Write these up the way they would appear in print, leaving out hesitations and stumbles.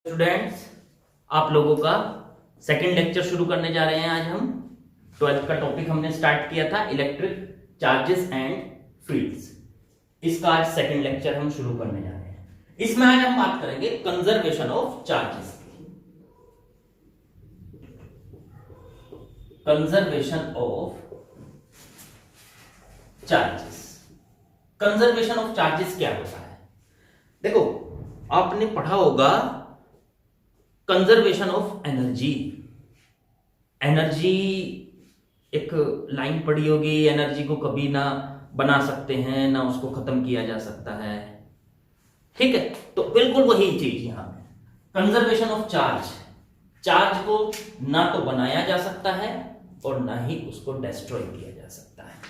Students, आप लोगों का सेकंड लेक्चर शुरू करने जा रहे हैं। आज हम 12th का टॉपिक हमने स्टार्ट किया था इलेक्ट्रिक चार्जेस एंड फील्ड्स। इसका आज सेकंड लेक्चर हम शुरू करने जा रहे हैं। इसमें आज हम बात करेंगे कंजर्वेशन ऑफ चार्जेस की। Conservation of charges. Conservation of charges क्या होता है? देखो, आपने पढ़ा होगा कंजर्वेशन ऑफ एनर्जी। एनर्जी एक लाइन पढ़ी होगी, एनर्जी को कभी ना बना सकते हैं ना उसको खत्म किया जा सकता है। ठीक है, तो बिल्कुल वही चीज यहां पे कंजर्वेशन ऑफ चार्ज। चार्ज को ना तो बनाया जा सकता है और ना ही उसको डिस्ट्रॉय किया जा सकता है।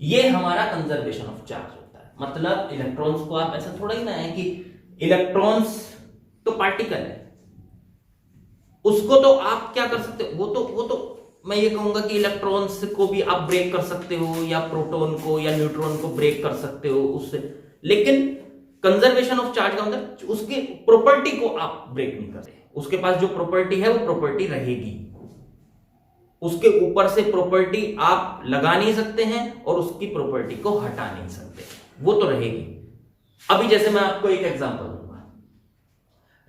ये हमारा कंजर्वेशन ऑफ चार्ज होता है। मतलब इलेक्ट्रॉन्स को आप ऐसा थोड़ा ही ना है कि इलेक्ट्रॉन्स तो पार्टिकल है, उसको तो आप क्या कर सकते हो, वो तो मैं ये कहूंगा कि इलेक्ट्रॉन्स को भी आप ब्रेक कर सकते हो या प्रोटॉन को या न्यूट्रॉन को ब्रेक कर सकते हो उससे। लेकिन कंजर्वेशन ऑफ चार्ज का मतलब उसकी प्रॉपर्टी को आप ब्रेक नहीं करते। उसके पास जो प्रॉपर्टी है वो प्रॉपर्टी रहेगी, उसके ऊपर से प्रॉपर्टी आप लगा नहीं सकते हैं और उसकी प्रॉपर्टी को हटा नहीं सकते, वो तो रहेगी। अभी जैसे मैं आपको एक एग्जांपल दूंगा,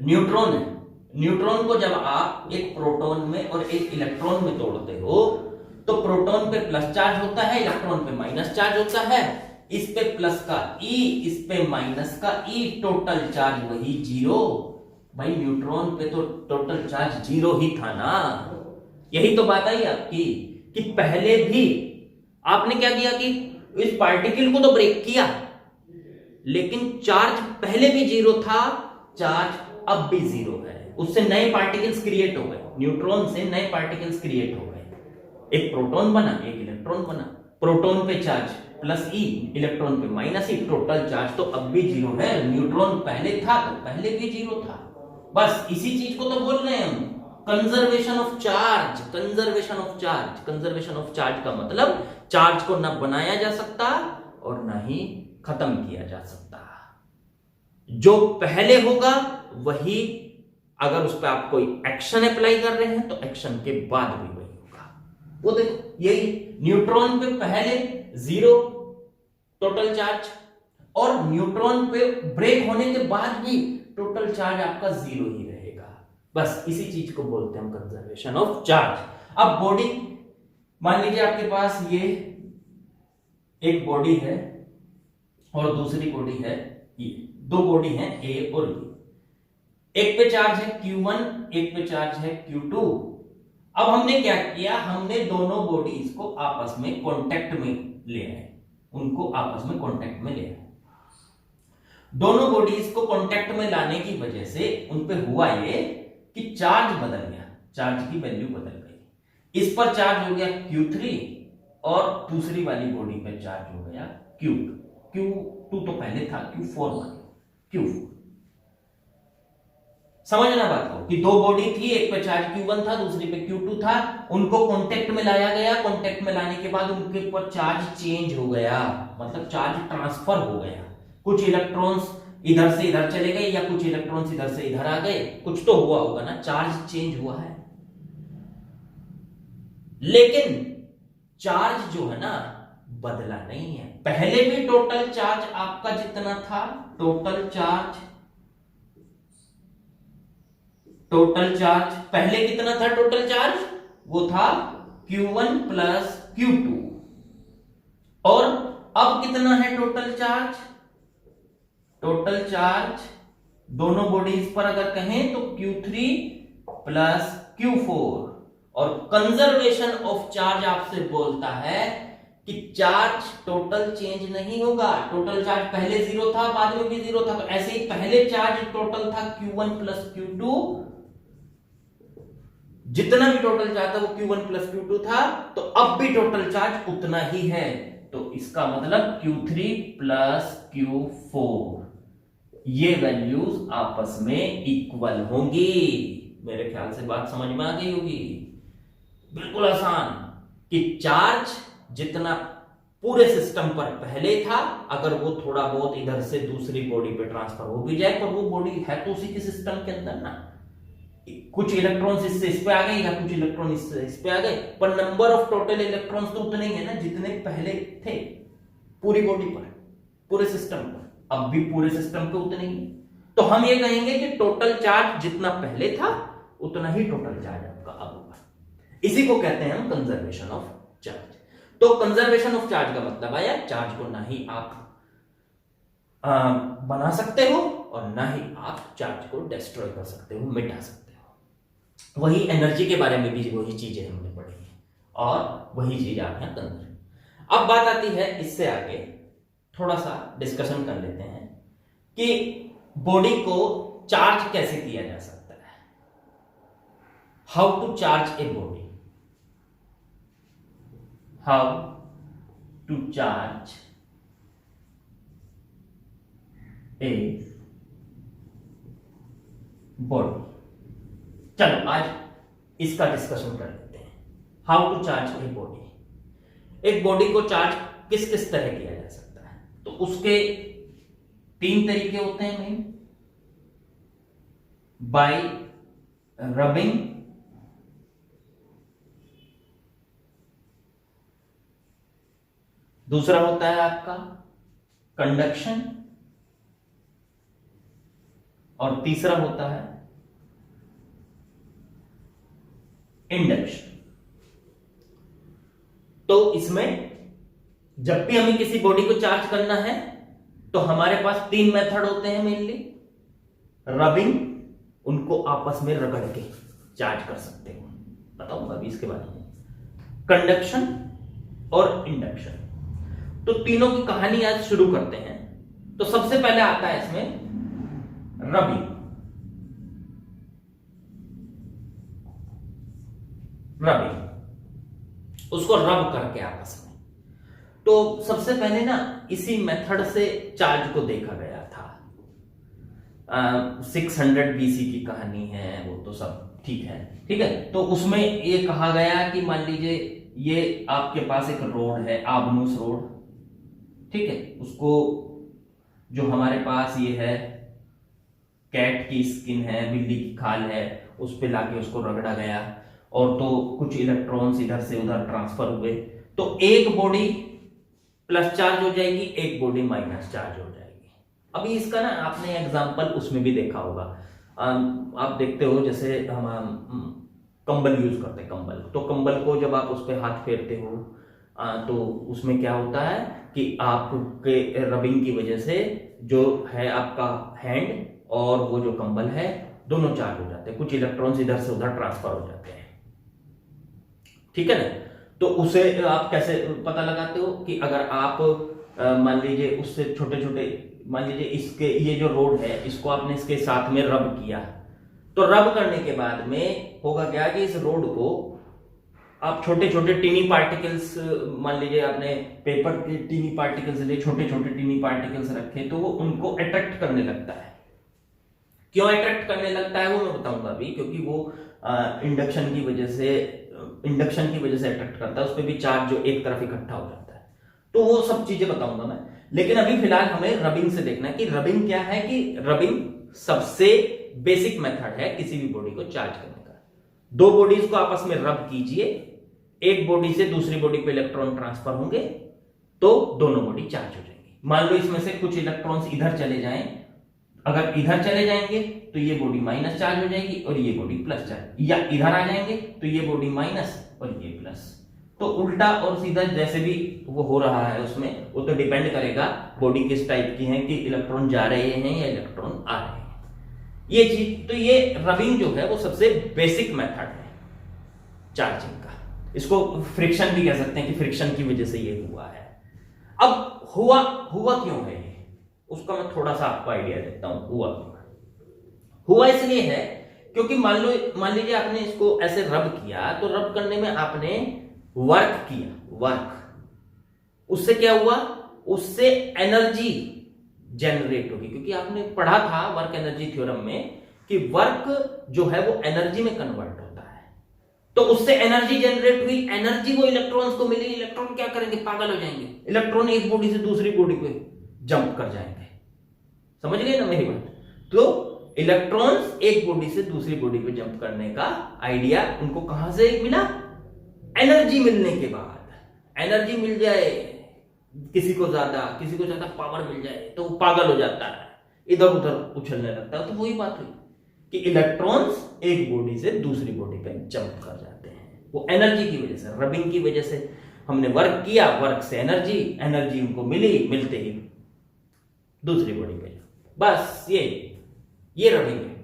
न्यूट्रॉन है। न्यूट्रॉन को जब आप एक प्रोटॉन में और एक इलेक्ट्रॉन में तोड़ते हो तो प्रोटॉन पे प्लस चार्ज होता है, इलेक्ट्रॉन पे माइनस चार्ज होता है। इस पे प्लस का ई, इस पे माइनस का ई, टोटल चार्ज वही जीरो। भाई न्यूट्रॉन पे तो टोटल चार्ज जीरो ही था ना। यही तो बात आई आपकी कि पहले भी आपने क्या किया कि इस पार्टिकल को तो ब्रेक किया, लेकिन चार्ज पहले भी जीरो था, चार्ज अब भी जीरो है। उससे नए पार्टिकल्स क्रिएट हो गए, न्यूट्रॉन से नए पार्टिकल्स क्रिएट हो गए। एक प्रोटॉन बना, एक इलेक्ट्रॉन बना। प्रोटॉन पे चार्ज प्लस ई, इलेक्ट्रॉन पे माइनस ई, टोटल चार्ज तो अब भी जीरो है। न्यूट्रॉन पहले था तो पहले भी जीरो था। बस इसी चीज को तो बोल रहे हैं हम, conservation of charge. Conservation of charge, conservation of charge का मतलब चार्ज को ना बनाया जा सकता और ना ही खत्म किया जा सकता। जो पहले होगा वही, अगर उस पर आप कोई एक्शन अप्लाई कर रहे हैं तो एक्शन के बाद भी वही होगा। वो देखो, यही न्यूट्रॉन पे पहले जीरो टोटल चार्ज और न्यूट्रॉन पे ब्रेक होने के बाद भी टोटल चार्ज आपका जीरो ही रहेगा। बस इसी चीज को बोलते हैं हम कंजर्वेशन ऑफ चार्ज। अब बॉडी, मान लीजिए आपके पास ये एक बॉडी है और दूसरी बॉडी है ये, दो बॉडी है ए और बी। एक पे चार्ज है Q1, एक पे चार्ज है Q2। अब हमने क्या किया, हमने दोनों बॉडीज को आपस में कांटेक्ट में ले आए, उनको आपस में कांटेक्ट में ले आए। दोनों बॉडीज को कांटेक्ट में लाने की वजह से उन पे हुआ ये कि चार्ज बदल गया, चार्ज की वैल्यू बदल गई। इस पर चार्ज हो गया Q3 और दूसरी वाली बॉडी पे चार्ज हो गया Q2। Q2 तो पहले था, Q4 मान लो, Q4। समझना बात को कि दो बॉडी थी, एक पे चार्ज Q1 था, दूसरी पे Q2 था। उनको कांटेक्ट में लाया गया, कांटेक्ट में लाने के बाद उनके ऊपर चार्ज चेंज हो गया, मतलब चार्ज ट्रांसफर हो गया। कुछ इलेक्ट्रॉन्स इधर से इधर चले गए या कुछ इलेक्ट्रॉन्स इधर से इधर आ गए, कुछ तो हुआ होगा ना, चार्ज चेंज हुआ है। लेकिन चार्ज जो है ना बदला नहीं है। पहले भी टोटल चार्ज आपका जितना था, टोटल चार्ज पहले कितना था? टोटल चार्ज वो था Q1 प्लस Q2। और अब कितना है टोटल चार्ज? टोटल चार्ज दोनों बॉडीज पर अगर कहें तो Q3 प्लस Q4। और कंजर्वेशन ऑफ चार्ज आपसे बोलता है कि चार्ज टोटल चेंज नहीं होगा। टोटल चार्ज पहले जीरो था, बाद में भी जीरो था, तो ऐसे ही पहले चार्ज टोटल था Q1 प्लस Q2, जितना भी टोटल चार्ज था वो Q1 प्लस Q2 था, तो अब भी टोटल चार्ज उतना ही है। तो इसका मतलब Q3 प्लस Q4, ये वैल्यूज आपस में इक्वल होंगी। मेरे ख्याल से बात समझ में आ गई होगी। बिल्कुल आसान कि चार्ज जितना पूरे सिस्टम पर पहले था, अगर वो थोड़ा बहुत इधर से दूसरी बॉडी पे ट्रांसफर हो भी जाए, पर वो बॉडी है तो उसी के सिस्टम के अंदर ना, कुछ इलेक्ट्रॉन्स इससे इस पे आ गए या कुछ इलेक्ट्रॉन इससे इस पे आ गए, पर नंबर ऑफ टोटल इलेक्ट्रॉन्स तो उतने ही है ना जितने पहले थे पूरी बॉडी पर, पूरे सिस्टम पर। अब भी पूरे सिस्टम पे उतने ही, तो हम ये कहेंगे कि टोटल चार्ज जितना पहले था उतना ही टोटल चार्ज आपका अब होगा। इसी को कहते हैं हम कंजर्वेशन ऑफ चार्ज। तो कंजर्वेशन ऑफ चार्ज का मतलब आया, चार्ज को ना ही आप बना सकते हो और ना ही आप चार्ज को डिस्ट्रॉय कर सकते हो, मिटा सकते हो। वही एनर्जी के बारे में भी वही चीजें हमने पढ़ी है और वही चीज आप यहां कंजर्व। अब बात आती है इससे आगे थोड़ा सा डिस्कशन कर लेते हैं कि बॉडी को चार्ज कैसे किया जा सकता है, how to charge a body, how to charge a body. चलो आज इसका डिस्कशन कर लेते हैं, how to charge a body. एक बॉडी को चार्ज किस किस तरह किया जा सकता है, तो उसके 3 तरीके होते हैं मेन, बाय रबिंग, दूसरा होता है आपका कंडक्शन, और तीसरा होता है इंडक्शन। तो इसमें जब भी हमें किसी बॉडी को चार्ज करना है तो हमारे पास 3 मेथड होते हैं मेनली। रबिंग, उनको आपस में रगड़ के चार्ज कर सकते हो, बताऊंगा अभी इसके बारे में। कंडक्शन और इंडक्शन। तो तीनों की कहानी आज शुरू करते हैं। तो सबसे पहले आता है इसमें रबिंग। रबिंग, उसको रब करके आपस में। तो सबसे पहले ना इसी मेथड से चार्ज को देखा गया था। 600 BC की कहानी है, वो तो सब ठीक है, ठीक है। तो उसमें ये कहा गया कि मान लीजिए ये आपके पास एक रोड है, आबनूस रोड, ठीक है। उसको जो हमारे पास ये है कैट की स्किन है, बिल्ली की खाल है, उस पे लाके उसको रगड़ा गया और तो कुछ इलेक्ट्रॉन्स इधर से उधर ट्रांसफर हुए, तो एक बॉडी प्लस चार्ज हो जाएगी, एक बॉडी माइनस चार्ज हो जाएगी। अभी इसका ना आपने एग्जांपल उसमें भी देखा होगा, आप देखते हो जैसे हम कंबल यूज करते हैं, कंबल, तो कंबल को जब आप उस पर हाथ फेरते हो तो उसमें क्या होता है कि आपके रबिंग की वजह से जो है आपका हैंड और वो जो कंबल है दोनों चार्ज हो जाते हैं, कुछ इलेक्ट्रॉन्स इधर से उधर ट्रांसफर हो जाते हैं, ठीक है ना। तो उसे आप कैसे पता लगाते हो कि अगर आप मान लीजिए उससे छोटे छोटे, मान लीजिए इसके ये जो रोड है इसको आपने इसके साथ में रब किया, तो रब करने के बाद में होगा क्या कि इस रोड को आप छोटे छोटे टीनी पार्टिकल्स, मान लीजिए आपने पेपर के टीनी पार्टिकल्स लिए छोटे छोटे टीनी पार्टिकल्स रखे, तो वो उनको अट्रैक्ट करने लगता है। क्यों अट्रैक्ट करने लगता है वो मैं बताऊंगा अभी, क्योंकि वो इंडक्शन की वजह से अट्रैक्ट करता है, उस पर भी चार्ज जो एक तरफ इकट्ठा हो जाता है, तो वो सब चीजें बताऊंगा मैं। लेकिन अभी फिलहाल हमें रबिंग से देखना है कि रबिंग क्या है, कि रबिंग सबसे बेसिक मेथड है किसी भी बॉडी को चार्ज करने का। 2 बॉडीज को आपस में रब कीजिए, एक बॉडी से दूसरी बॉडी पे इलेक्ट्रॉन ट्रांसफर होंगे तो दोनों बॉडी चार्ज हो जाएंगी। मान लो इसमें से कुछ इलेक्ट्रॉन्स इधर चले जाएं, अगर इधर चले जाएंगे तो ये बॉडी माइनस चार्ज हो जाएगी और ये बॉडी प्लस चार्ज, या इधर आ जाएंगे तो ये बॉडी माइनस और ये प्लस। तो उल्टा और सीधा जैसे भी वो हो रहा है उसमें, वो तो डिपेंड करेगा बॉडी किस टाइप की है, कि इलेक्ट्रॉन जा रहे हैं या इलेक्ट्रॉन आ रहे हैं, ये चीज। तो ये रबिंग जो है वो सबसे बेसिक मेथड है चार्जिंग का। इसको फ्रिक्शन भी कह सकते हैं कि फ्रिक्शन की वजह से ये हुआ है। अब हुआ क्यों है ये, उसका मैं थोड़ा सा आपको आइडिया देता हूं। हुआ इसलिए है क्योंकि मान लीजिए आपने इसको ऐसे रब किया, तो रब करने में आपने वर्क किया, उससे क्या हुआ, उससे एनर्जी जनरेट होगी, क्योंकि आपने पढ़ा था वर्क एनर्जी थ्योरम में कि वर्क जो है वो एनर्जी में कन्वर्ट होता है। तो उससे एनर्जी जनरेट हुई, एनर्जी वो इलेक्ट्रॉन्स को मिली, इलेक्ट्रॉन क्या करेंगे, पागल हो जाएंगे, इलेक्ट्रॉन एक बॉडी से दूसरी बॉडी पे जंप कर जाएंगे। समझ गए ना मेरी बात? तो इलेक्ट्रॉन्स एक बॉडी से दूसरी बॉडी पे जंप करने का आइडिया उनको कहां से मिला? एनर्जी मिलने के बाद। एनर्जी मिल जाए किसी को ज्यादा पावर मिल जाए तो वो पागल हो जाता है, इधर उधर उछलने लगता है। तो वही बात हुई कि इलेक्ट्रॉन्स एक बॉडी से दूसरी बॉडी पे जंप कर जाते हैं, वो एनर्जी की वजह से, रबिंग की वजह से। हमने वर्क किया, वर्क से एनर्जी उनको मिली, मिलते ही दूसरी बॉडी पे, बस ये रबिंग है।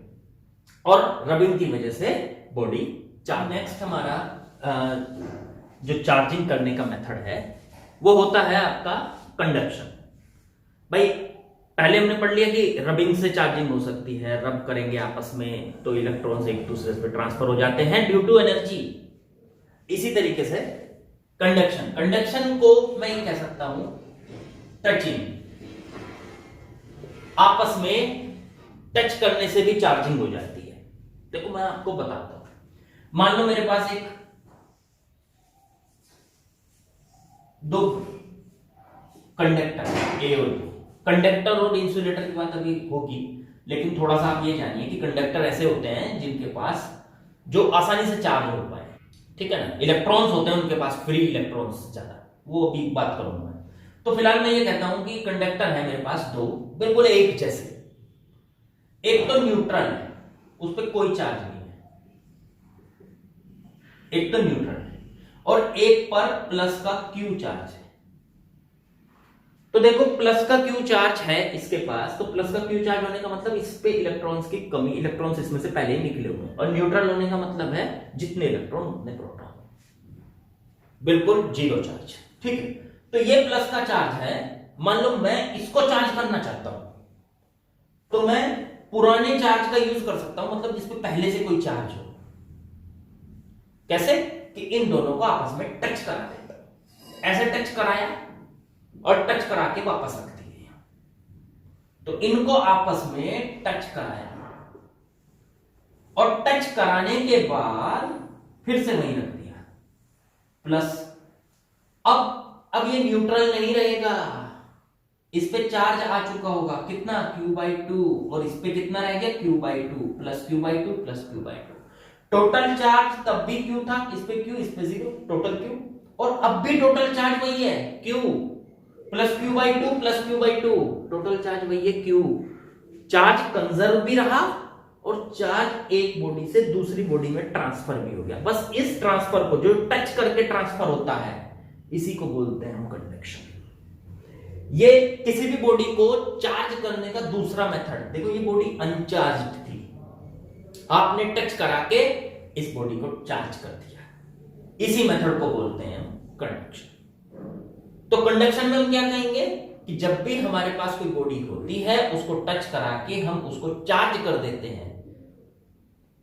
और रबिंग की वजह से बॉडी चार्ज। नेक्स्ट हमारा जो चार्जिंग करने का मेथड है वो होता है आपका कंडक्शन। भाई पहले हमने पढ़ लिया कि रबिंग से चार्जिंग हो सकती है, रब करेंगे आपस में तो इलेक्ट्रॉन्स एक दूसरे पे ट्रांसफर हो जाते हैं ड्यू टू एनर्जी। इसी तरीके से कंडक्शन को मैं ये कह सकता हूं टचिंग, आपस में टच करने से भी चार्जिंग हो जाती है। देखो मैं आपको बताता हूं, मान लो मेरे पास एक दो कंडक्टर ए और बी। कंडक्टर और इंसुलेटर की बात अभी होगी, लेकिन थोड़ा सा आप ये जानिए कि कंडक्टर ऐसे होते हैं जिनके पास जो आसानी से चार्ज हो पाए, ठीक है ना। इलेक्ट्रॉन्स होते हैं उनके पास, फ्री इलेक्ट्रॉन्स ज्यादा, वो अभी बात करूंगा। तो फिलहाल मैं ये कहता हूं कि कंडक्टर है मेरे पास दो, बिल्कुल एक जैसे। एक तो न्यूट्रल है, उस पर कोई चार्ज नहीं है, एक तो न्यूट्रल है, और एक पर प्लस का क्यू चार्ज है। तो देखो प्लस का क्यू चार्ज है इसके पास, तो प्लस का क्यू चार्ज होने का मतलब इस पे इलेक्ट्रॉन्स की कमी, इलेक्ट्रॉन्स इसमें से पहले ही निकले हुए हैं। और न्यूट्रल होने का मतलब है जितने इलेक्ट्रॉन उतने प्रोटॉन, बिल्कुल जीरो चार्ज, ठीक है। तो ये प्लस का चार्ज है, मान लो मैं इसको चार्ज करना चाहता हूं तो मैं पुराने चार्ज का यूज कर सकता हूं, मतलब जिसपे पहले से कोई चार्ज हो। कैसे? कि इन दोनों को आपस में टच करा देता हूं, ऐसे टच कराया और टच करा के वापस रख दिए। तो इनको आपस में टच कराया और टच कराने के बाद फिर से वहीं रख दिया प्लस। अब ये न्यूट्रल नहीं रहेगा, इस पे चार्ज आ चुका होगा कितना, Q/2, और इस पे कितना रह गया, Q/2 plus Q/2 plus Q/2। Total charge तब भी Q था, इस पे Q, इस पे 0, टोटल Q। और अब भी टोटल चार्ज वही है, Q plus Q/2 plus Q/2, total charge वही है Q। चार्ज कंजर्व भी रहा और चार्ज एक बॉडी से दूसरी बॉडी में ट्रांसफर भी हो गया। बस इस ट्रांसफर को, जो टच करके ट्रांसफर होता है, इसी को बोलते हैं हम कंडक्शन। ये किसी भी बॉडी को चार्ज करने का दूसरा मेथड। देखो ये बॉडी अनचार्ज्ड थी, आपने टच करा के इस बॉडी को चार्ज कर दिया, इसी मेथड को बोलते हैं हम कंडक्शन। तो कंडक्शन में हम क्या कहेंगे कि जब भी हमारे पास कोई बॉडी होती है उसको टच करा के हम उसको चार्ज कर देते हैं,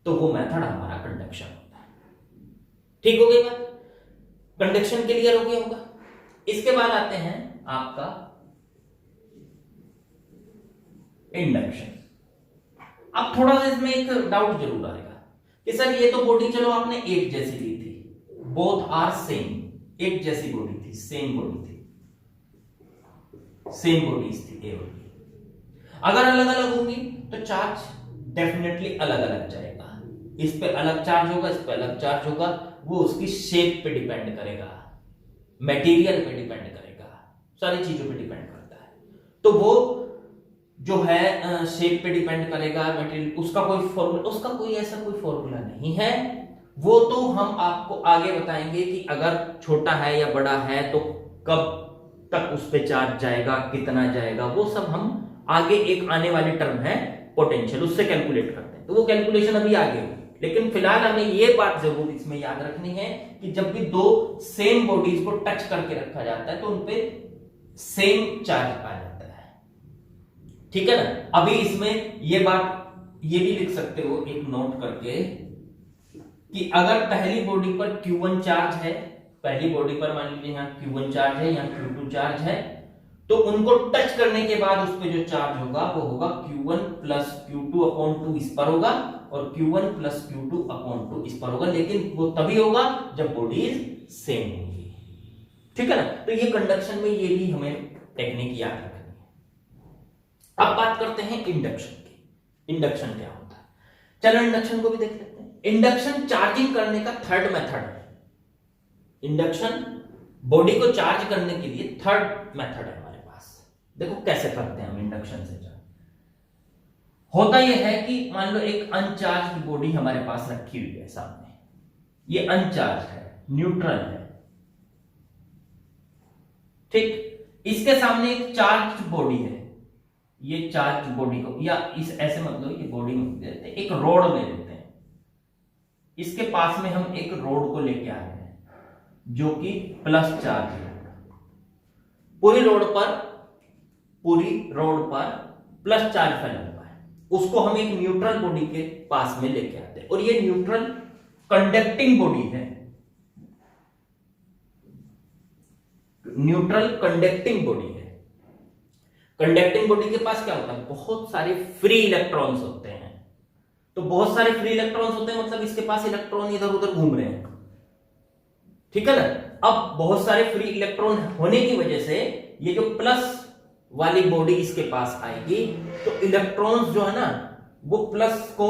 तो वो मेथड हमारा कंडक्शन होता है। ठीक हो गई बात? कंडक्शन क्लियर हो गया होगा। इसके बाद आते हैं आपका इंडक्शन। अब थोड़ा सा इसमें एक डाउट जरूर आएगा कि सर ये तो बॉडी चलो आपने एक जैसी ली थी, बोथ आर सेम, एक जैसी बॉडी थी, सेम बॉडी थी, सेम बॉडीज थी ए और बी। अगर अलग अलग होंगी तो चार्ज डेफिनेटली अलग अलग जाएगा। इस पे अलग चार्ज होगा, इस पे अलग चार्ज होगा, वो उसकी शेप पे डिपेंड करेगा, मटेरियल पे डिपेंड करेगा, सारी चीजों पे डिपेंड करता है। तो वो जो है शेप पे डिपेंड करेगा, मटेरियल, उसका कोई फॉर्मूला, उसका कोई ऐसा कोई फॉर्मूला नहीं है। वो तो हम आपको आगे बताएंगे कि अगर छोटा है या बड़ा है तो कब तक उस पे चार्ज जाएगा, कितना जाएगा, वो सब हम आगे एक आने वाली टर्म है पोटेंशियल, उससे कैलकुलेट करते हैं। तो वो कैलकुलेशन अभी आगे होगी, लेकिन फिलहाल हमें ये बात जरूर इसमें याद रखनी है कि जब भी दो सेम बॉडीज को टच करके रखा जाता है तो उनपे सेम चार्ज आ जाता है। ठीक है ना? अभी इसमें ये बात ये भी लिख सकते हो एक नोट करके कि अगर पहली बॉडी पर Q1 चार्ज है, पहली बॉडी पर मान लीजिए यहां Q1 चार्ज है, यहां Q2 चार्ज है, तो उनको टच करने के बाद उस पर जो चार्ज होगा वो होगा Q1 प्लस Q2/2 इस पर होगा और Q1 प्लस Q2/2 इस पर होगा, लेकिन वो तभी होगा जब बॉडीज सेम होंगी। ठीक है ना। तो ये कंडक्शन में ये भी हमें टेक्निक याद रखनी है। अब बात करते हैं इंडक्शन की। इंडक्शन क्या होता है, चलो इंडक्शन को भी देख लेते हैं। इंडक्शन चार्जिंग करने का थर्ड मेथड है। इंडक्शन बॉडी को चार्ज करने के लिए थर्ड मेथड है हमारे पास। देखो कैसे करते हैं हम इंडक्शन से चार्ज। होता यह है कि मान लो एक अनचार्ज बॉडी हमारे पास रखी हुई है सामने, ये अनचार्ज है, न्यूट्रल है, ठीक। इसके सामने एक चार्ज बॉडी है, ये चार्ज बॉडी को, या इस ऐसे मतलब ये बॉडी में देते हैं, एक रोड ले लेते हैं, इसके पास में हम एक रोड को लेके आ रहे हैं जो कि प्लस चार्ज है। पूरी रोड पर प्लस चार्ज फैला हुआ है, उसको हम एक न्यूट्रल बॉडी के पास में लेके आते हैं और ये न्यूट्रल कंडक्टिंग बॉडी है। न्यूट्रल कंडक्टिंग बॉडी है। कंडक्टिंग बॉडी के पास क्या होता है, बहुत सारे फ्री इलेक्ट्रॉन्स होते हैं। तो बहुत सारे फ्री इलेक्ट्रॉन्स होते हैं मतलब इसके पास इलेक्ट्रॉन इधर उधर घूम रहे हैं, ठीक है ना। अब बहुत सारे फ्री इलेक्ट्रॉन होने की वजह से ये जो प्लस वाली बॉडी इसके पास आएगी तो इलेक्ट्रॉन्स जो है ना वो प्लस को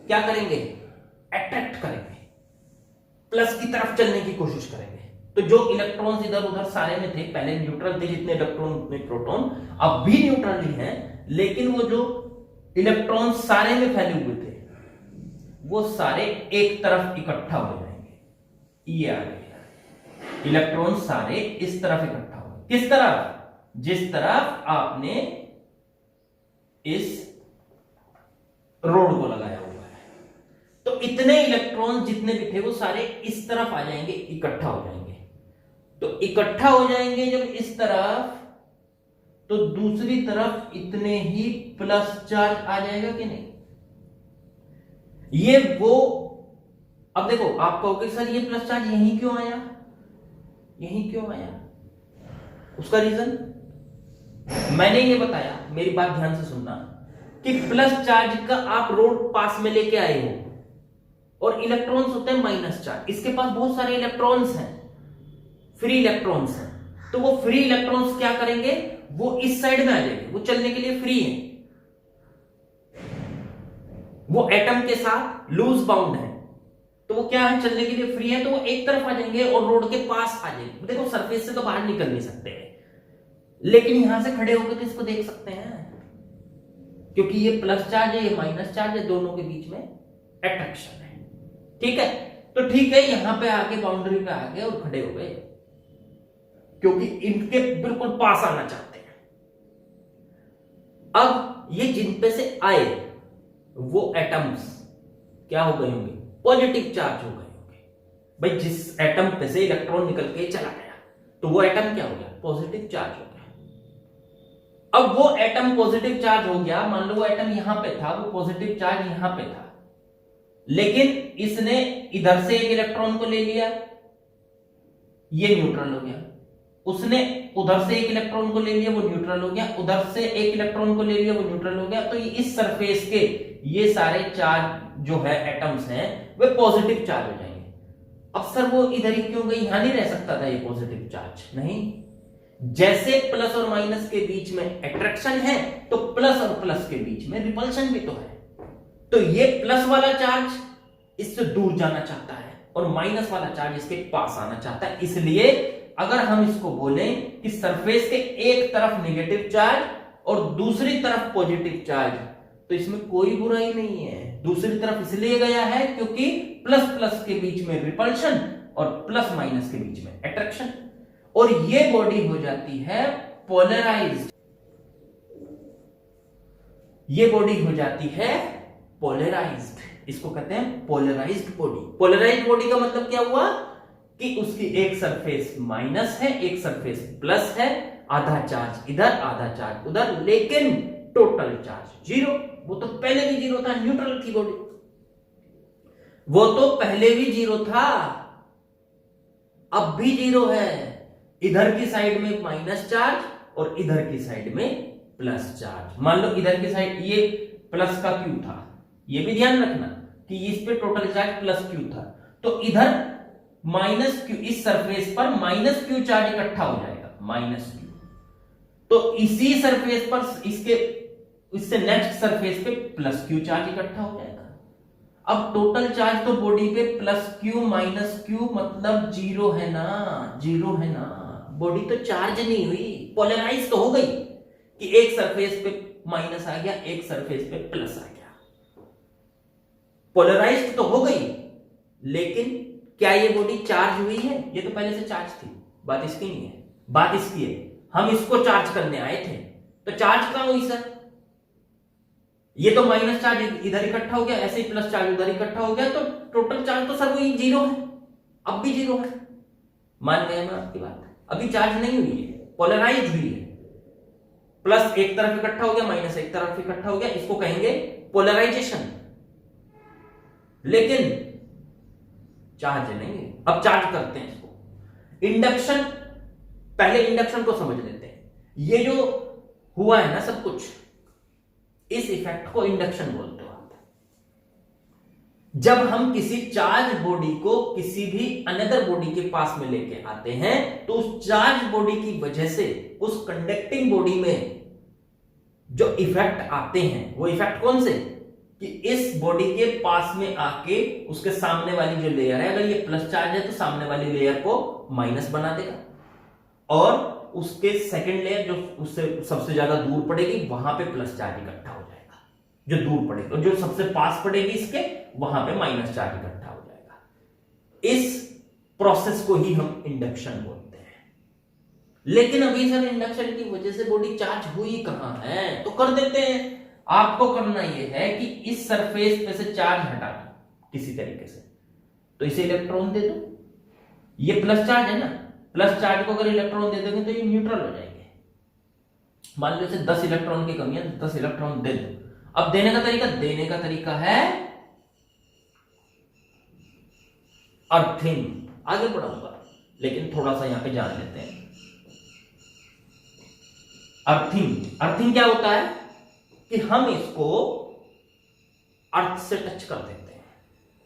क्या करेंगे, अट्रैक्ट करेंगे, प्लस की तरफ चलने की कोशिश करेंगे। तो जो इलेक्ट्रॉन्स इधर उधर सारे में थे, पहले न्यूट्रल थे जितने इलेक्ट्रॉन उतने प्रोटॉन, अब भी न्यूट्रल ही हैं, लेकिन वो जो इलेक्ट्रॉन सारे में फैले हुए थे वो सारे एक तरफ इकट्ठा हो जाएंगे। ये आ गया, इलेक्ट्रॉन सारे इस तरफ इकट्ठा हो। किस तरफ, जिस तरफ आपने इस रोड को लगाया हुआ है। तो इतने इलेक्ट्रॉन जितने भी थे वो सारे इस तरफ आ जाएंगे, इकट्ठा हो जाएंगे। तो इकट्ठा हो जाएंगे जब इस तरफ, तो दूसरी तरफ इतने ही प्लस चार्ज आ जाएगा कि नहीं। ये वो, अब देखो आप कहोगे सर ये प्लस चार्ज यहीं क्यों आया, यहीं क्यों आया, उसका रीजन मैंने ये बताया, मेरी बात ध्यान से सुनना, कि प्लस चार्ज का आप रोड पास में लेके आए हो और इलेक्ट्रॉन्स होते हैं माइनस चार्ज, इसके पास बहुत सारे इलेक्ट्रॉन्स हैं, फ्री इलेक्ट्रॉन्स हैं। तो वो फ्री इलेक्ट्रॉन्स क्या करेंगे, वो इस साइड में आ जाएंगे, वो चलने के लिए फ्री है, वो एटम के साथ लूज बाउंड है, तो वो क्या है, चलने के लिए फ्री है, तो वो एक तरफ आ जाएंगे और रोड के पास आ जाएंगे। देखो सरफेस से तो बाहर निकल नहीं सकते हैं, लेकिन यहां से खड़े होकर तो इसको देख सकते हैं, क्योंकि ये प्लस चार्ज है, ये माइनस चार्ज है, दोनों के बीच में अट्रैक्शन है, ठीक है। तो ठीक है, यहां पे आके बाउंड्री पे आ गए और खड़े हो गए, क्योंकि इनके बिल्कुल पास आना चाहते हैं। अब ये जिन पे से आए वो एटम्स क्या हो गए होंगे, पॉजिटिव चार्ज हो गए होंगे। भाई जिस एटम पे से इलेक्ट्रॉन निकल के चला गया तो वो एटम क्या हो गया, पॉजिटिव चार्ज हो गया। अब वो एटम पॉजिटिव चार्ज हो गया, मान लो वो एटम यहां पे था, वो पॉजिटिव चार्ज यहां पे था, लेकिन इसने इधर से एक इलेक्ट्रॉन को ले लिया, ये न्यूट्रल हो गया। उसने उधर से एक इलेक्ट्रॉन को ले लिया, वो न्यूट्रल हो गया। उधर से एक इलेक्ट्रॉन को ले लिया, वो न्यूट्रल हो गया। तो इस सरफेस के ये सारे चार्ज जो है एटम्स हैं वे पॉजिटिव चार्ज हो जाएंगे। अब सर वो इधर ही क्यों गई, यहां नहीं रह सकता था ये पॉजिटिव चार्ज, नहीं। जैसे प्लस और माइनस के बीच में अट्रैक्शन है तो प्लस और प्लस के बीच में रिपल्शन भी तो है। तो ये प्लस वाला चार्ज इससे दूर जाना चाहता है और माइनस वाला चार्ज इसके पास आना चाहता है। इसलिए अगर हम इसको बोलें कि सरफेस के एक तरफ नेगेटिव चार्ज और दूसरी तरफ पॉजिटिव चार्ज, तो इसमें कोई बुराई नहीं है। दूसरी तरफ इसलिए गया है क्योंकि प्लस प्लस के बीच में रिपल्शन और प्लस माइनस के बीच में अट्रैक्शन, और ये बॉडी हो जाती है पोलराइज्ड। ये बॉडी हो जाती है पोलराइज्ड, इसको कहते हैं पोलराइज्ड बॉडी। पोलराइज्ड बॉडी का मतलब क्या हुआ कि उसकी एक सरफेस माइनस है, एक सरफेस प्लस है, आधा चार्ज इधर आधा चार्ज उधर, लेकिन टोटल चार्ज जीरो। वो तो पहले भी जीरो था, न्यूट्रल थी बॉडी, वो तो पहले भी जीरो था, अब भी जीरो है। इधर की साइड में माइनस चार्ज और इधर की साइड में प्लस चार्ज। मान लो इधर की साइड ये प्लस का क्यू था, ये भी ध्यान रखना कि इस पे टोटल चार्ज प्लस क्यू था, तो इधर माइनस क्यू, इस सरफेस पर माइनस क्यू चार्ज इकट्ठा हो जाएगा, माइनस क्यू। तो इसी सरफेस पर इससे नेक्स्ट सरफेस पे प्लस क्यू चार्ज इकट्ठा हो जाएगा। अब टोटल चार्ज तो बॉडी पे प्लस क्यू माइनस क्यू मतलब जीरो है ना, जीरो है ना। बॉडी तो चार्ज नहीं हुई, पोलराइज तो हो गई कि एक सरफेस पे माइनस आ गया, एक सरफेस पे प्लस आ गया, पोलराइज्ड तो हो गई। लेकिन क्या ये बॉडी चार्ज हुई है? ये तो पहले से चार्ज थी, बात इसकी नहीं है, बात इसकी है हम इसको चार्ज करने आए थे, तो चार्ज कहां हुई सर? ये तो माइनस चार्ज इधर इकट्ठा हो गया, ऐसे ही प्लस चार्ज उधर इकट्ठा हो गया, तो टोटल चार्ज तो सर वही जीरो है, अब भी जीरो है। मान गया मैं आपकी बात, अभी चार्ज नहीं हुई है, पोलराइज हुई है। प्लस एक तरफ इकट्ठा हो गया, माइनस एक तरफ इकट्ठा हो गया, इसको कहेंगे पोलराइजेशन। लेकिन चार्ज नहीं है, अब चार्ज करते हैं इसको। इंडक्शन, पहले इंडक्शन को समझ लेते हैं। ये जो हुआ है ना सब कुछ, इस इफेक्ट को इंडक्शन बोलते हो आप। जब हम किसी चार्ज बॉडी को किसी भी अनदर बॉडी के पास में लेके आते हैं, तो उस चार्ज बॉडी की वजह से उस कंडक्टिंग बॉडी में जो इफेक्ट आते हैं, वो इफेक्ट कौन से? कि इस बॉडी के पास में आके उसके सामने वाली जो लेयर है, अगर ये प्लस चार्ज है तो सामने वाली लेयर को माइनस बना देगा, और उसके सेकंड लेयर जो उससे सबसे ज्यादा दूर पड़ेगी वहां पे प्लस चार्ज इकट्ठा हो जाएगा, जो दूर पड़ेगी, और जो सबसे पास पड़ेगी इसके वहां पे माइनस चार्ज इकट्ठा हो जाएगा। इस प्रोसेस को ही हम इंडक्शन बोलते हैं। लेकिन अभी सर इंडक्शन की वजह से बॉडी चार्ज हुई कहां है, तो कर देते हैं। आपको करना यह है कि इस सरफेस पे से चार्ज हटा दो किसी तरीके से, तो इसे इलेक्ट्रॉन दे दो। ये प्लस चार्ज है ना, प्लस चार्ज को अगर इलेक्ट्रॉन दे दोगे तो ये न्यूट्रल हो जाएंगे। मान लो इसे 10 इलेक्ट्रॉन की कमी है, 10 इलेक्ट्रॉन दे दो। अब देने का तरीका है अर्थिंग। आगे बढ़ाऊंगा, लेकिन थोड़ा सा यहां पे जान लेते हैं। अर्थिंग क्या होता है कि हम इसको अर्थ से टच कर देते हैं,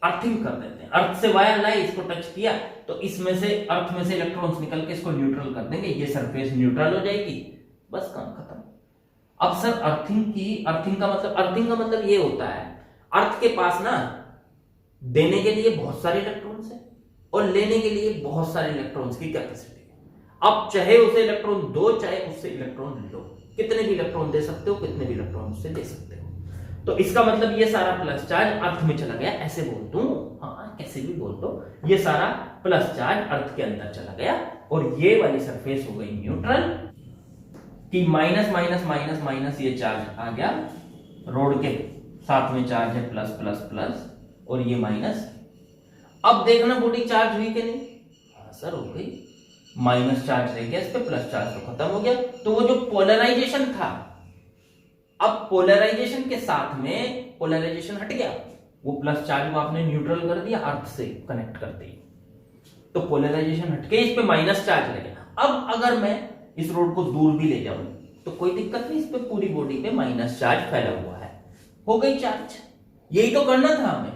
अर्थिंग कर देते हैं। अर्थ से वायर लाई, इसको टच किया तो इसमें से, अर्थ में से इलेक्ट्रॉन्स निकल के इसको न्यूट्रल कर देंगे, ये सरफेस न्यूट्रल हो जाएगी, बस काम खत्म। अब सर अर्थिंग का मतलब ये होता है, अर्थ के पास ना देने के लिए बहुत सारे इलेक्ट्रॉन्स है और लेने के लिए बहुत सारे इलेक्ट्रॉन्स की कैपेसिटी है। अब चाहे उसे इलेक्ट्रॉन दो, चाहे उससे इलेक्ट्रॉन लो, कितने भी इलेक्ट्रॉन दे सकते हो, कितने भी इलेक्ट्रॉन उससे ले सकते हो। तो इसका मतलब ये सारा प्लस चार्ज अर्थ में चला गया, ऐसे बोल दूं, हाँ कैसे भी बोल दो, ये सारा प्लस चार्ज अर्थ के अंदर चला गया और ये वाली सरफेस हो गई न्यूट्रल, कि माइनस माइनस माइनस माइनस ये चार्ज आ गया, रोड के साथ में चार्ज है प्लस प्लस प्लस, और ये माइनस। अब देखना बॉडी चार्ज हुई कि नहीं? हाँ सर हो गई, माइनस चार्ज रह गया, इस पे प्लस चार्ज तो खत्म हो गया। तो वो जो पोलराइजेशन था, अब पोलराइजेशन के साथ में पोलराइजेशन हट गया, वो प्लस चार्ज को आपने न्यूट्रल कर दिया अर्थ से कनेक्ट करते ही, तो पोलराइजेशन हट के इस पे माइनस चार्ज लग गया। अब अगर मैं इस रोड को दूर भी ले जाऊं तो कोई दिक्कत नहीं, इस पे पूरी बॉडी पे माइनस चार्ज फैला हुआ है, हो गई चार्ज। यही तो करना था हमें।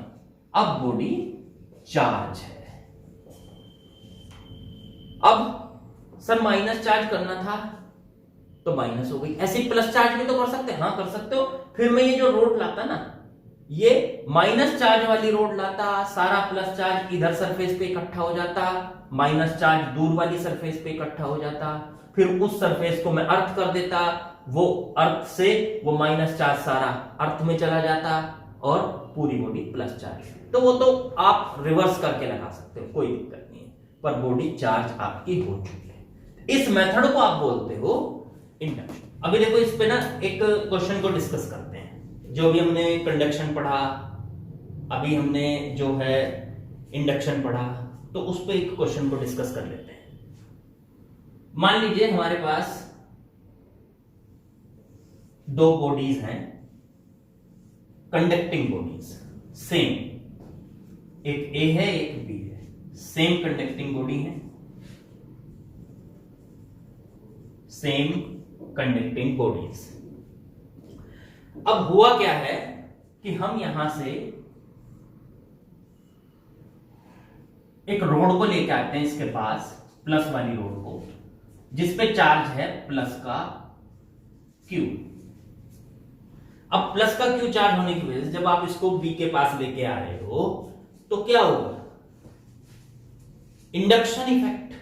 अब बॉडी चार्ज है। अब सर माइनस चार्ज करना था तो माइनस हो गई, ऐसे प्लस चार्ज भी तो कर सकते हैं। हाँ कर सकते हो। फिर मैं ये जो रोड लाता ना, ये माइनस चार्ज वाली रोड लाता, सारा प्लस चार्ज इधर सरफेस पे इकट्ठा हो जाता, माइनस चार्ज दूर वाली सरफेस पे इकट्ठा हो जाता, फिर उस सरफेस को मैं अर्थ कर देता, वो अर्थ से वो माइनस चार्ज सारा अर्थ में चला जाता और पूरी बॉडी प्लस चार्ज। तो वो तो आप रिवर्स करके लगा सकते हो, कोई दिक्कत नहीं है, पर बॉडी चार्ज आपकी हो चुकी है। इस मेथड को आप बोलते हो इंडक्शन। अभी देखो इस पे ना एक क्वेश्चन को डिस्कस करते हैं। जो भी हमने कंडक्शन पढ़ा, अभी हमने जो है इंडक्शन पढ़ा, तो उस पे एक क्वेश्चन को डिस्कस कर लेते हैं। मान लीजिए हमारे पास दो बॉडीज हैं, कंडक्टिंग बॉडीज, सेम, एक ए है एक बी है, सेम कंडक्टिंग बॉडी है, सेम कंडक्टिंग बॉडीज। अब हुआ क्या है कि हम यहां से एक रोड को लेके आते हैं इसके पास, प्लस वाली रोड को, जिसपे चार्ज है प्लस का क्यू। अब प्लस का क्यू चार्ज होने की वजह से जब आप इसको बी के पास लेके आ रहे हो तो क्या होगा, induction effect.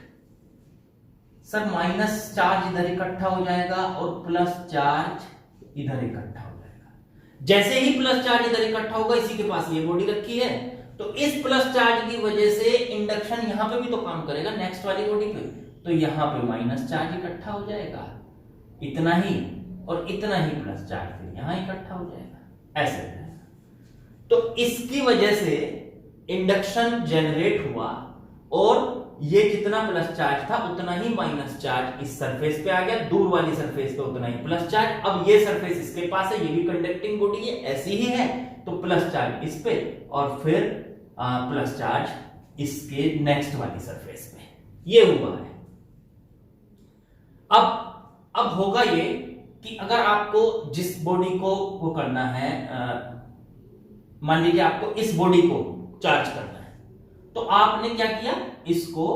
Sir minus charge इधर इकट्ठा हो जाएगा और प्लस चार्ज इधर इकट्ठा हो जाएगा। जैसे ही प्लस चार्ज इधर इकट्ठा होगा, इसी के पास ये बॉडी रखी है, तो इस प्लस चार्ज की वजह से इंडक्शन यहां पे भी तो काम करेगा नेक्स्ट वाली बॉडी पे, तो यहां पे माइनस चार्ज इकट्ठा हो जाएगा इतना ही, और इतना ही प्लस चार्ज फिर यहां इकट्ठा हो जाएगा, ऐसे रहेगा। तो इसकी वजह से इंडक्शन जनरेट हुआ और ये जितना प्लस चार्ज था उतना ही माइनस चार्ज इस सरफेस पे आ गया, दूर वाली सरफेस पे उतना ही प्लस चार्ज। अब ये सरफेस इसके पास है, ये भी कंडक्टिंग बॉडी है, ऐसी ही है, तो प्लस चार्ज इस पे और फिर प्लस चार्ज इसके नेक्स्ट वाली सरफेस पे, ये हुआ है। अब होगा ये कि अगर आपको जिस बॉडी को वो करना है, मान लीजिए आपको इस बॉडी को चार्ज करना है, तो आपने क्या किया, इसको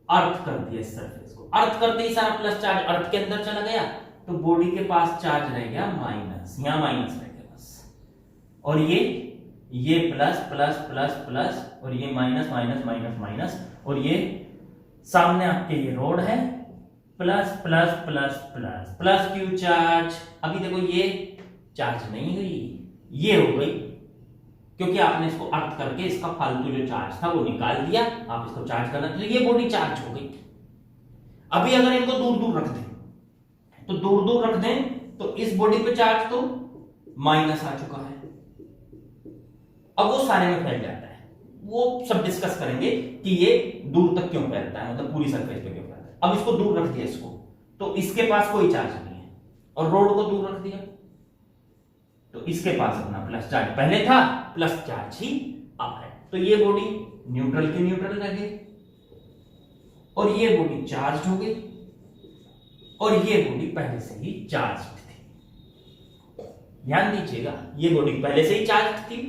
अर्थ कर दिया, इस सरफेस को अर्थ करते ही सारा प्लस चार्ज अर्थ के अंदर चला गया, तो बॉडी के पास चार्ज रह गया माइनस, यहां माइनस रह गया बस, और ये प्लस प्लस प्लस प्लस और ये माइनस माइनस माइनस माइनस, और ये सामने आपके ये रोड है, plus plus plus plus plus Q charge. अभी देखो ये चार्ज नहीं हुई, ये हो गई, क्योंकि आपने इसको अर्थ करके इसका फालतू जो चार्ज था वो निकाल दिया, आप इसको चार्ज करना, तो ये बॉडी चार्ज हो गई। अभी अगर इनको दूर दूर रख दें, तो दूर दूर रख दें तो इस बॉडी पे चार्ज तो माइनस आ चुका है, अब वो सारे में फैल जाता है, वो सब डिस्कस करेंगे कि ये दूर तक क्यों फैलता है, मतलब पूरी सरफेस पे क्यों फैलता है। अब इसको दूर रख दिया इसको, तो इसके पास कोई चार्ज नहीं है, और रोड को दूर रख दिया तो इसके पास अपना प्लस चार्ज पहले था, प्लस चार्ज ही अब है, तो ये बॉडी न्यूट्रल के न्यूट्रल रह गई, और ये बॉडी चार्ज हो गई, और ये बॉडी पहले से ही चार्ज थी। ध्यान दीजिएगा, ये बॉडी पहले से ही चार्ज थी,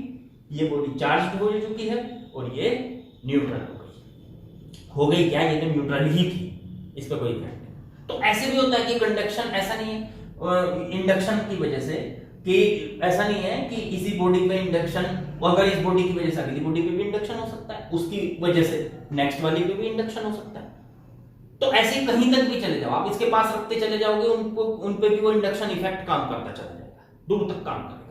ये बॉडी चार्ज हो चुकी है, और ये न्यूट्रल हो गई क्या, ये तो न्यूट्रल ही थी, इस पर कोई इफेक्ट नहीं। तो ऐसे भी होता है कि कंडक्शन, ऐसा नहीं है इंडक्शन की वजह से, कि ऐसा नहीं है कि इसी बॉडी पे इंडक्शन, अगर इस बॉडी की वजह से अगली बॉडी पे भी इंडक्शन हो सकता है, उसकी वजह से नेक्स्ट वाली पे भी इंडक्शन हो सकता है। तो ऐसे कहीं तक भी चले जाओ, आप इसके पास रखते चले जाओगे, उन पे भी वो इंडक्शन इफेक्ट काम करता चला जाएगा, दूर तक काम करेगा।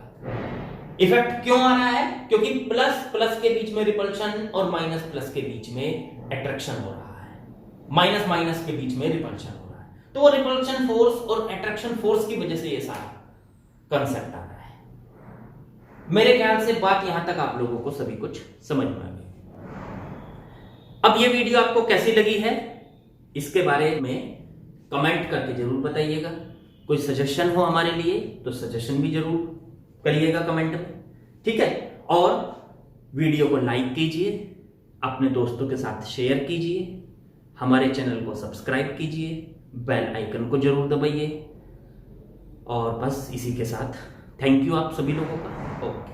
इफेक्ट क्यों आ रहा है, क्योंकि प्लस प्लस के बीच में रिपल्शन और माइनस प्लस के बीच में अट्रैक्शन हो रहा है, माइनस माइनस के बीच में रिपल्शन हो रहा है, तो वो रिपल्शन फोर्स और अट्रैक्शन फोर्स की वजह से ये सारा कंसेप्ट आ रहा है। मेरे ख्याल से बात यहां तक आप लोगों को सभी कुछ समझ में आ गई। अब ये वीडियो आपको कैसी लगी है, इसके बारे में कमेंट करके जरूर बताइएगा। कोई सजेशन हो हमारे लिए तो सजेशन भी जरूर करिएगा कमेंट में, ठीक है। और वीडियो को लाइक कीजिए, अपने दोस्तों के साथ शेयर कीजिए, हमारे चैनल को सब्सक्राइब कीजिए, बेल आइकन को जरूर दबाइए, और बस इसी के साथ थैंक यू आप सभी लोगों का। ओके।